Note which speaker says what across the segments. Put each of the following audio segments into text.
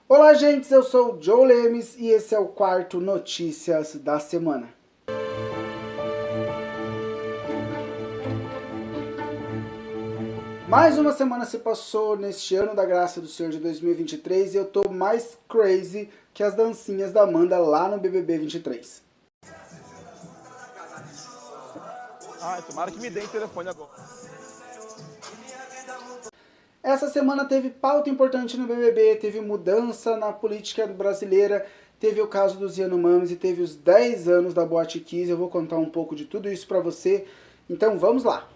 Speaker 1: Olá, gente, eu sou o Joe Lemes e esse é o quarto Notícias da Semana. Mais uma semana se passou neste ano da graça do Senhor de 2023 e eu tô mais crazy que as dancinhas da Amanda lá no BBB 23.
Speaker 2: Tomara que me deem telefone agora.
Speaker 1: Essa semana teve pauta importante no BBB, teve mudança na política brasileira, teve o caso dos Yanomamis e teve os 10 anos da Boate Kiss. Eu vou contar um pouco de tudo isso pra você, então vamos lá.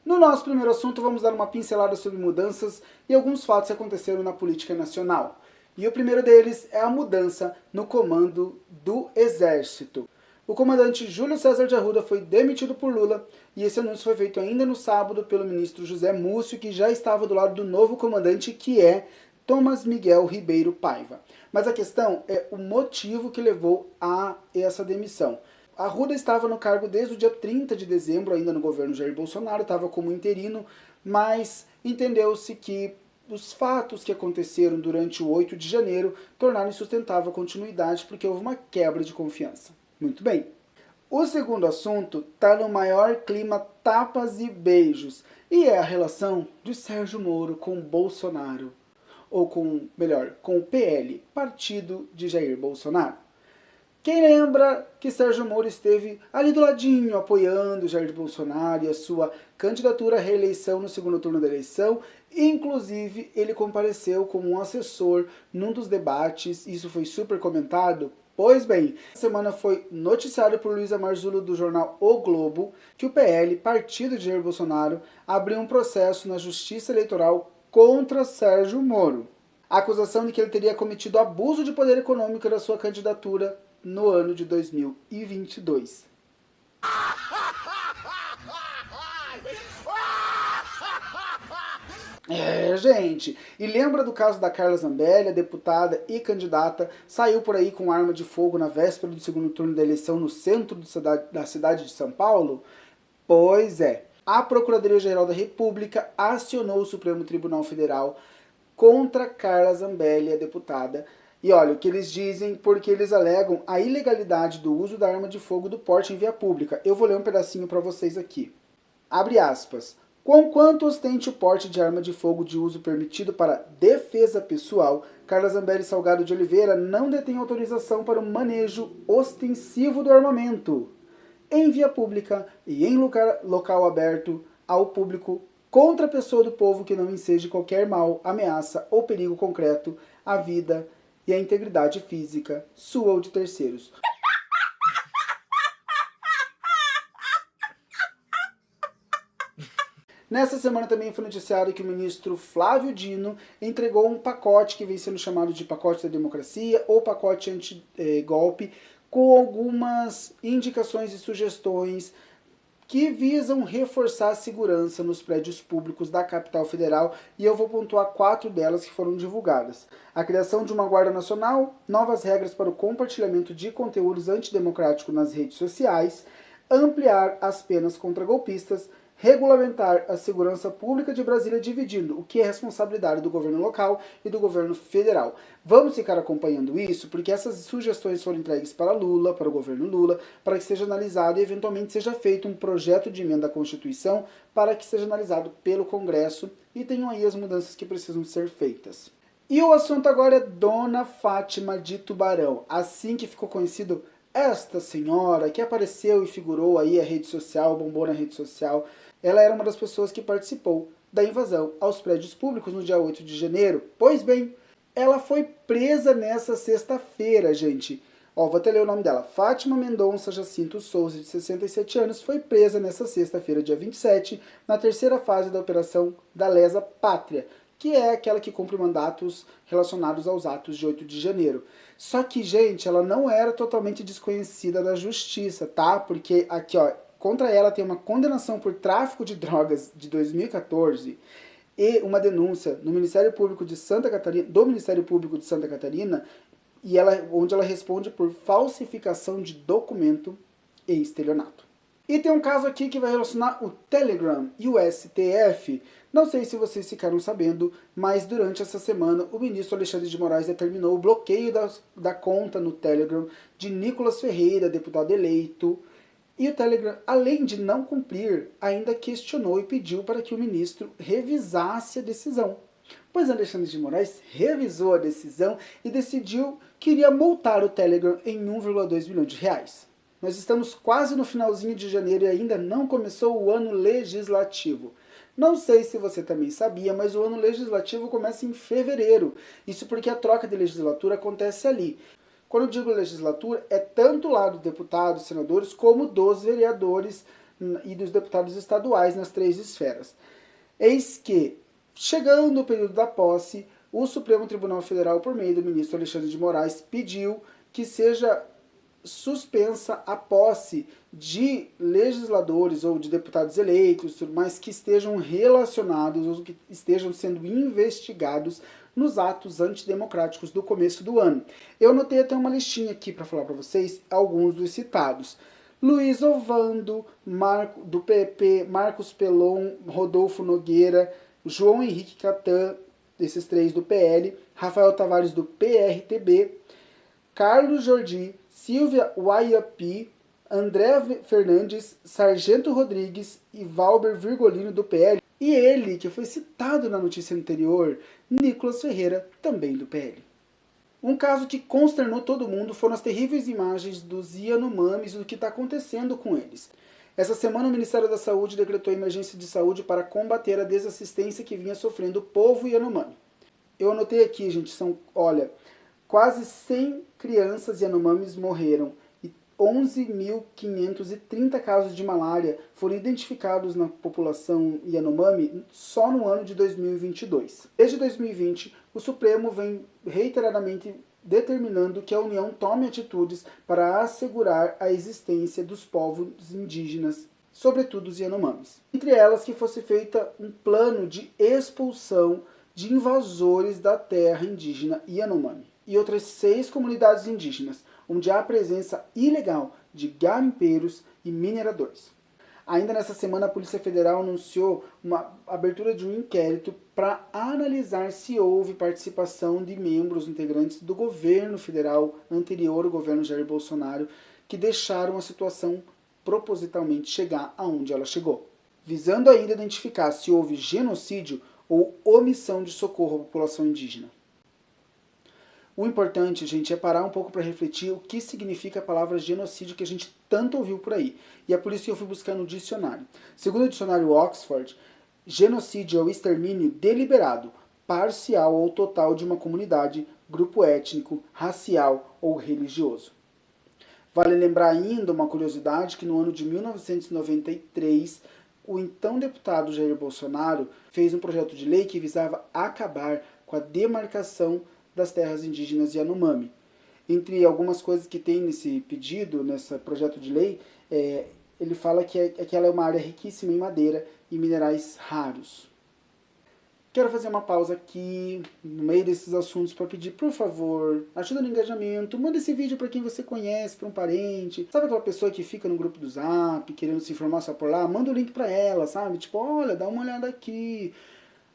Speaker 1: No nosso primeiro assunto, vamos dar uma pincelada sobre mudanças e alguns fatos que aconteceram na política nacional. E o primeiro deles é a mudança no comando do Exército. O comandante Júlio César de Arruda foi demitido por Lula e esse anúncio foi feito ainda no sábado pelo ministro José Múcio, que já estava do lado do novo comandante, que é Thomas Miguel Ribeiro Paiva. Mas a questão é o motivo que levou a essa demissão. Arruda estava no cargo desde o dia 30 de dezembro, ainda no governo Jair Bolsonaro, estava como interino, mas entendeu-se que os fatos que aconteceram durante o 8 de janeiro tornaram insustentável a continuidade porque houve uma quebra de confiança. Muito bem. O segundo assunto está no maior clima tapas e beijos, e é a relação de Sérgio Moro com Bolsonaro, ou melhor, com o PL, partido de Jair Bolsonaro. Quem lembra que Sérgio Moro esteve ali do ladinho, apoiando Jair Bolsonaro e a sua candidatura à reeleição no segundo turno da eleição. Inclusive, ele compareceu como um assessor num dos debates, isso foi super comentado. Pois bem, essa semana foi noticiado por Luísa Marzullo do jornal O Globo que o PL, partido de Jair Bolsonaro, abriu um processo na Justiça Eleitoral contra Sérgio Moro. A acusação de que ele teria cometido abuso de poder econômico da sua candidatura no ano de 2022. Gente, e lembra do caso da Carla Zambelli, deputada e candidata, saiu por aí com arma de fogo na véspera do segundo turno da eleição no centro da cidade de São Paulo? Pois é, a Procuradoria-Geral da República acionou o Supremo Tribunal Federal contra Carla Zambelli, a deputada. E olha, o que eles dizem, porque eles alegam a ilegalidade do uso da arma de fogo do porte em via pública. Eu vou ler um pedacinho para vocês aqui. Abre aspas. Conquanto ostente o porte de arma de fogo de uso permitido para defesa pessoal, Carla Zambelli Salgado de Oliveira não detém autorização para o manejo ostensivo do armamento em via pública e em local aberto ao público contra a pessoa do povo que não enseje qualquer mal, ameaça ou perigo concreto à vida e à integridade física sua ou de terceiros. Nessa semana também foi noticiado que o ministro Flávio Dino entregou um pacote que vem sendo chamado de pacote da democracia ou pacote anti-golpe, com algumas indicações e sugestões que visam reforçar a segurança nos prédios públicos da capital federal, e eu vou pontuar 4 delas que foram divulgadas. A criação de uma Guarda Nacional, novas regras para o compartilhamento de conteúdos antidemocráticos nas redes sociais, ampliar as penas contra golpistas, regulamentar a segurança pública de Brasília, dividindo o que é responsabilidade do governo local e do governo federal. Vamos ficar acompanhando isso, porque essas sugestões foram entregues para Lula, para o governo Lula, para que seja analisado e eventualmente seja feito um projeto de emenda à Constituição para que seja analisado pelo Congresso e tenham aí as mudanças que precisam ser feitas. E o assunto agora é Dona Fátima de Tubarão, assim que ficou conhecido esta senhora que apareceu e figurou aí a rede social, bombou na rede social. Ela era uma das pessoas que participou da invasão aos prédios públicos no dia 8 de janeiro. Pois bem, ela foi presa nessa sexta-feira, gente. Vou até ler o nome dela. Fátima Mendonça Jacinto Souza, de 67 anos, foi presa nessa sexta-feira, dia 27, na terceira fase da Operação da Lesa Pátria, que é aquela que cumpre mandatos relacionados aos atos de 8 de janeiro. Só que, gente, ela não era totalmente desconhecida da justiça, tá? Porque aqui, contra ela tem uma condenação por tráfico de drogas de 2014 e uma denúncia no Ministério Público de Santa Catarina, do Ministério Público de Santa Catarina, onde ela responde por falsificação de documento e estelionato. E tem um caso aqui que vai relacionar o Telegram e o STF. Não sei se vocês ficaram sabendo, mas durante essa semana o ministro Alexandre de Moraes determinou o bloqueio da conta no Telegram de Nicolas Ferreira, deputado eleito. E o Telegram, além de não cumprir, ainda questionou e pediu para que o ministro revisasse a decisão. Pois Alexandre de Moraes revisou a decisão e decidiu que iria multar o Telegram em 1,2 bilhão de reais. Nós estamos quase no finalzinho de janeiro e ainda não começou o ano legislativo. Não sei se você também sabia, mas o ano legislativo começa em fevereiro. Isso porque a troca de legislatura acontece ali. Quando eu digo legislatura, é tanto lá dos deputados, senadores, como dos vereadores e dos deputados estaduais nas 3 esferas. Eis que, chegando o período da posse, o Supremo Tribunal Federal, por meio do ministro Alexandre de Moraes, pediu que seja suspensa a posse de legisladores ou de deputados eleitos, mas que estejam relacionados ou que estejam sendo investigados nos atos antidemocráticos do começo do ano. Eu anotei até uma listinha aqui para falar para vocês alguns dos citados. Luiz Ovando, do PP, Marcos Pelon, Rodolfo Nogueira, João Henrique Catan, esses 3 do PL, Rafael Tavares do PRTB, Carlos Jordi, Silvia Waiapi, André Fernandes, Sargento Rodrigues e Valber Virgolino do PL. E ele, que foi citado na notícia anterior, Nicolas Ferreira, também do PL. Um caso que consternou todo mundo foram as terríveis imagens dos Yanomamis e do que está acontecendo com eles. Essa semana o Ministério da Saúde decretou emergência de saúde para combater a desassistência que vinha sofrendo o povo Yanomami. Eu anotei aqui, gente, são, olha, quase 100 crianças Yanomamis morreram e 11.530 casos de malária foram identificados na população Yanomami só no ano de 2022. Desde 2020, o Supremo vem reiteradamente determinando que a União tome atitudes para assegurar a existência dos povos indígenas, sobretudo os Yanomamis. Entre elas, que fosse feita um plano de expulsão de invasores da terra indígena Yanomami e outras 6 comunidades indígenas, onde há a presença ilegal de garimpeiros e mineradores. Ainda nessa semana, a Polícia Federal anunciou uma abertura de um inquérito para analisar se houve participação de membros integrantes do governo federal anterior ao governo Jair Bolsonaro, que deixaram a situação propositalmente chegar aonde ela chegou, visando ainda identificar se houve genocídio ou omissão de socorro à população indígena. O importante, gente, é parar um pouco para refletir o que significa a palavra genocídio que a gente tanto ouviu por aí. E é por isso que eu fui buscar no dicionário. Segundo o dicionário Oxford, genocídio é o extermínio deliberado, parcial ou total de uma comunidade, grupo étnico, racial ou religioso. Vale lembrar ainda uma curiosidade que no ano de 1993, o então deputado Jair Bolsonaro fez um projeto de lei que visava acabar com a demarcação das terras indígenas Yanomami. Entre algumas coisas que tem nesse pedido, nesse projeto de lei, ele fala que ela é uma área riquíssima em madeira e minerais raros. Quero fazer uma pausa aqui, no meio desses assuntos, para pedir, por favor, ajuda no engajamento, manda esse vídeo para quem você conhece, para um parente. Sabe aquela pessoa que fica no grupo do Zap, querendo se informar só por lá? Manda o link para ela, sabe? Tipo, olha, dá uma olhada aqui.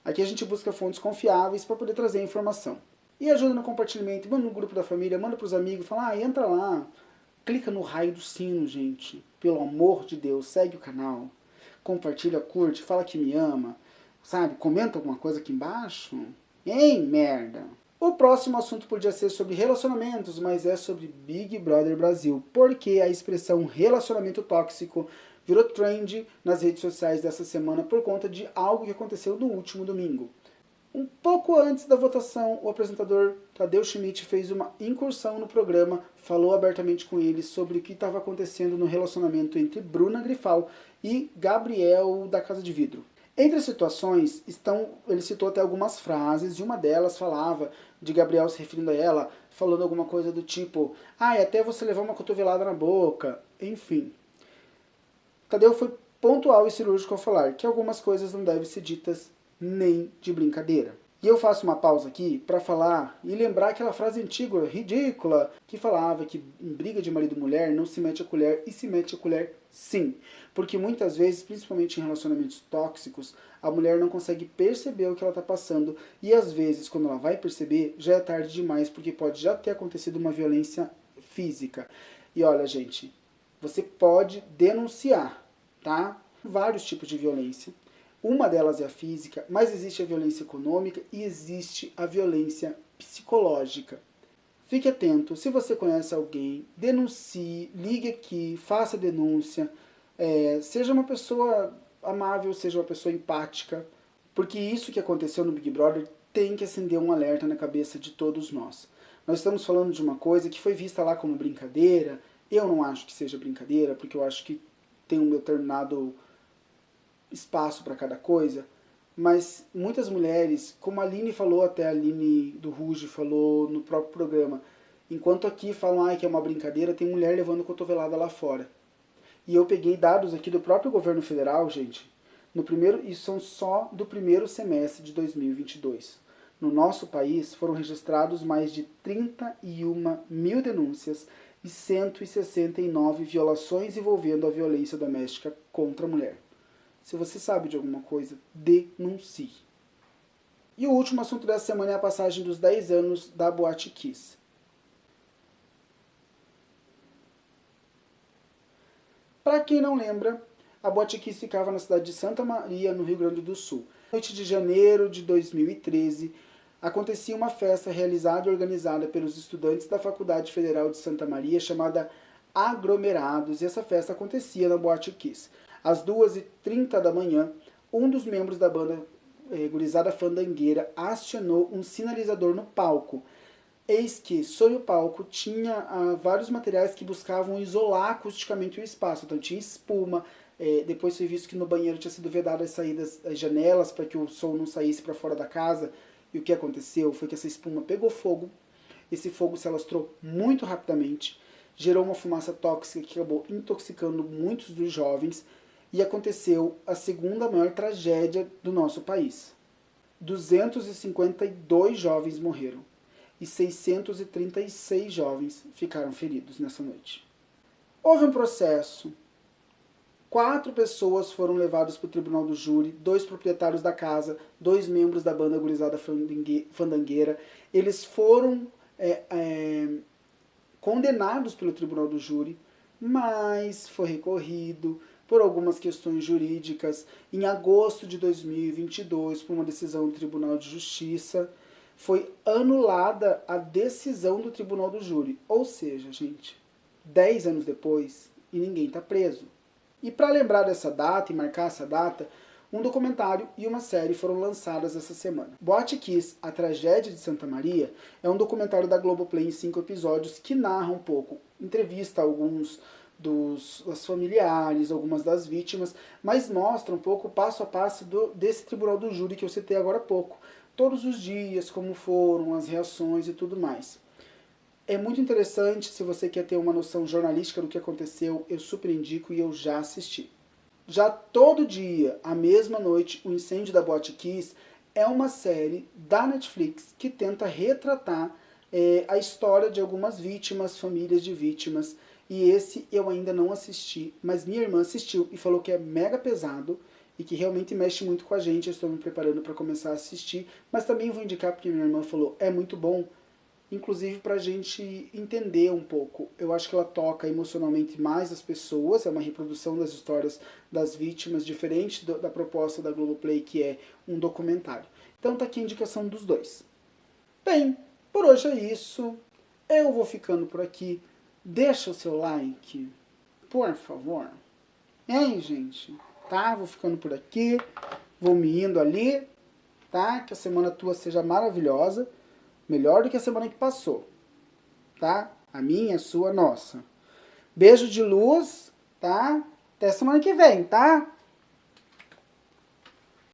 Speaker 1: Aqui a gente busca fontes confiáveis para poder trazer a informação. E ajuda no compartilhamento, manda no grupo da família, manda pros amigos, fala, entra lá, clica no raio do sino, gente, pelo amor de Deus, segue o canal, compartilha, curte, fala que me ama, sabe, comenta alguma coisa aqui embaixo, hein, merda. O próximo assunto podia ser sobre relacionamentos, mas é sobre Big Brother Brasil, porque a expressão relacionamento tóxico virou trend nas redes sociais dessa semana por conta de algo que aconteceu no último domingo. Um pouco antes da votação, o apresentador Tadeu Schmidt fez uma incursão no programa, falou abertamente com ele sobre o que estava acontecendo no relacionamento entre Bruna Grifal e Gabriel da Casa de Vidro. Entre as situações, ele citou até algumas frases, e uma delas falava de Gabriel se referindo a ela, falando alguma coisa do tipo, até você levar uma cotovelada na boca, enfim. Tadeu foi pontual e cirúrgico ao falar que algumas coisas não devem ser ditas nem de brincadeira. E eu faço uma pausa aqui para falar e lembrar aquela frase antiga, ridícula, que falava que em briga de marido e mulher não se mete a colher, e se mete a colher sim. Porque muitas vezes, principalmente em relacionamentos tóxicos, a mulher não consegue perceber o que ela está passando, e às vezes, quando ela vai perceber, já é tarde demais, porque pode já ter acontecido uma violência física. E olha, gente, você pode denunciar, tá? Vários tipos de violência. Uma delas é a física, mas existe a violência econômica e existe a violência psicológica. Fique atento, se você conhece alguém, denuncie, ligue aqui, faça denúncia, seja uma pessoa amável, seja uma pessoa empática, porque isso que aconteceu no Big Brother tem que acender um alerta na cabeça de todos nós. Nós estamos falando de uma coisa que foi vista lá como brincadeira. Eu não acho que seja brincadeira, porque eu acho que tem um determinado espaço para cada coisa, mas muitas mulheres, como a Aline falou, até a Aline do Ruge falou no próprio programa, enquanto aqui falam que é uma brincadeira, tem mulher levando cotovelada lá fora. E eu peguei dados aqui do próprio governo federal, gente, e são só do primeiro semestre de 2022. No nosso país foram registrados mais de 31 mil denúncias e 169 violações envolvendo a violência doméstica contra a mulher. Se você sabe de alguma coisa, denuncie. E o último assunto dessa semana é a passagem dos 10 anos da Boate Kiss. Para quem não lembra, a Boate Kiss ficava na cidade de Santa Maria, no Rio Grande do Sul. Na noite de janeiro de 2013, acontecia uma festa realizada e organizada pelos estudantes da Faculdade Federal de Santa Maria, chamada Aglomerados, e essa festa acontecia na Boate Kiss. Às 2h30 da manhã, um dos membros da banda Gurizada Fandangueira acionou um sinalizador no palco. Eis que, sob o palco, tinha vários materiais que buscavam isolar acusticamente o espaço. Então tinha espuma, depois foi visto que no banheiro tinha sido vedado as saídas, as janelas, para que o som não saísse para fora da casa. E o que aconteceu foi que essa espuma pegou fogo, esse fogo se alastrou muito rapidamente, gerou uma fumaça tóxica que acabou intoxicando muitos dos jovens, e aconteceu a segunda maior tragédia do nosso país. 252 jovens morreram e 636 jovens ficaram feridos nessa noite. Houve um processo. 4 pessoas foram levadas para o tribunal do júri, 2 proprietários da casa, 2 membros da banda Gurizada Fandangueira. Eles foram condenados pelo tribunal do júri, mas foi recorrido por algumas questões jurídicas. Em agosto de 2022, por uma decisão do Tribunal de Justiça, foi anulada a decisão do tribunal do júri. Ou seja, gente, 10 anos depois e ninguém está preso. E para lembrar dessa data e marcar essa data, um documentário e uma série foram lançadas essa semana. Boate Kiss, a tragédia de Santa Maria, é um documentário da Globoplay em 5 episódios que narra um pouco, entrevista alguns dos familiares, algumas das vítimas, mas mostra um pouco passo a passo desse tribunal do júri que eu citei agora há pouco. Todos os dias, como foram, as reações e tudo mais. É muito interessante, se você quer ter uma noção jornalística do que aconteceu, eu super indico e eu já assisti. Já Todo Dia, a mesma noite, o incêndio da Boate Kiss é uma série da Netflix que tenta retratar a história de algumas vítimas, famílias de vítimas. E esse eu ainda não assisti, mas minha irmã assistiu e falou que é mega pesado e que realmente mexe muito com a gente. Eu estou me preparando para começar a assistir, mas também vou indicar porque minha irmã falou, é muito bom, inclusive para a gente entender um pouco. Eu acho que ela toca emocionalmente mais as pessoas, é uma reprodução das histórias das vítimas, diferente da proposta da Globoplay, que é um documentário. Então tá aqui a indicação dos dois. Bem, por hoje é isso. Eu vou ficando por aqui. Deixa o seu like, por favor. Hein, gente? Tá? Vou ficando por aqui. Vou me indo ali. Tá? Que a semana tua seja maravilhosa. Melhor do que a semana que passou. Tá? A minha, a sua, a nossa. Beijo de luz. Tá? Até semana que vem, tá?